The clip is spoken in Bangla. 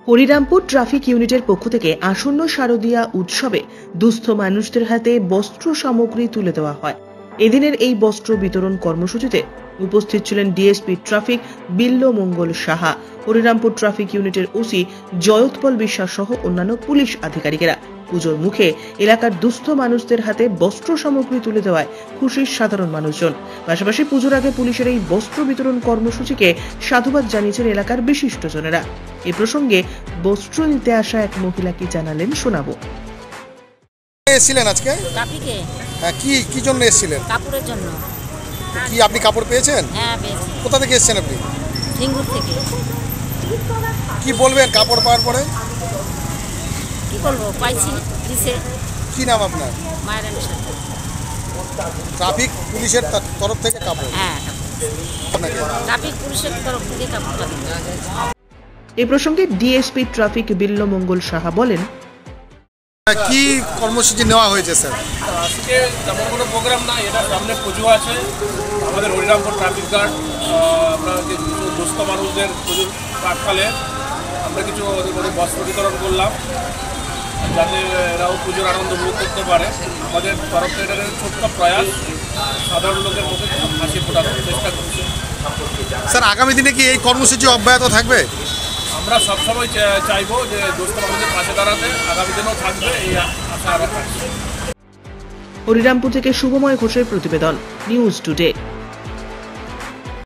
হরিরামপুর ট্রাফিক ইউনিটের পক্ষ থেকে আসন্ন শারদীয়া উৎসবে দুস্থ মানুষদের হাতে বস্ত্র সামগ্রী তুলে দেওয়া হয়। এদিনের এই বস্ত্র বিতরণ কর্মসূচিতে উপস্থিত ছিলেন DSP traffic Billamangal Saha, Harirampur traffic ইউনিটের ওসি জয়তপল বিশ্বাস সহ অন্যান্য পুলিশ আধিকারিকেরা। পুজোর মুখে এলাকার দুস্থ মানুষদের হাতে বস্ত্র সামগ্রী তুলে দেওয়ায় খুশি সাধারণ মানুষজন। পাশাপাশি পুজোর আগে পুলিশের এই বস্ত্র বিতরণ কর্মসূচিকে সাধুবাদ জানিয়েছেন এলাকার বিশিষ্টজনেরা। এ প্রসঙ্গে বস্ত্র নিতে আসা এক মহিলা কি জানালেন শোনাবো। এসেছিলেন আজকে ট্রাফিকে? হ্যাঁ, কি জন্য এসেছিলেন? কাপড়ের জন্য। কি আপনি কাপড় পেয়েছেন? হ্যাঁ, পেয়েছি। কোথা থেকে এসেছেন আপনি? সিঙ্গুর থেকে। কি বলবেন কাপড় পাওয়ার পরে? কি বলবো, পাইছি দিছে। কি নাম আপনার? মায়ের সাথে। ট্রাফিক পুলিশের তরফ থেকে কাপড়? হ্যাঁ, আপনাকে ট্রাফিক পুলিশের তরফ থেকে কাপড়। এ প্রসঙ্গে ডিএসপি ট্রাফিক বিল্লমঙ্গল সাহা বলেন, কি কর্মসূচি নেওয়া হয়েছে স্যার? আজকে তেমন কোনো প্রোগ্রাম না, এটা সামনে পুজো আছে। আমাদের হরিরামপুর ট্রাফিক গার্ড আমরা যে দুস্থ মানুষদের পুজোর প্রাককালে আমরা কিছু ওদের বস্ত্র বিতরণ করলাম, যাতে এরাও পুজোর আনন্দ উপভোগ করতে পারে। আমাদের তরফ থেকে এটার ছোট্ট প্রয়াস সাধারণ লোকের মধ্যে হাসি ফোটানোর চেষ্টা করছে। স্যার, আগামী দিনে কি এই কর্মসূচি অব্যাহত থাকবে? আমরা সবসময় চাইবো যে দুস্থ মানুষদের পাশে দাঁড়াতে, আগামী দিনেও থাকবে এই আশা আমরা থাকছি। হরিরামপুর থেকে শুভময় ঘোষের প্রতিবেদন, নিউজ টুডে।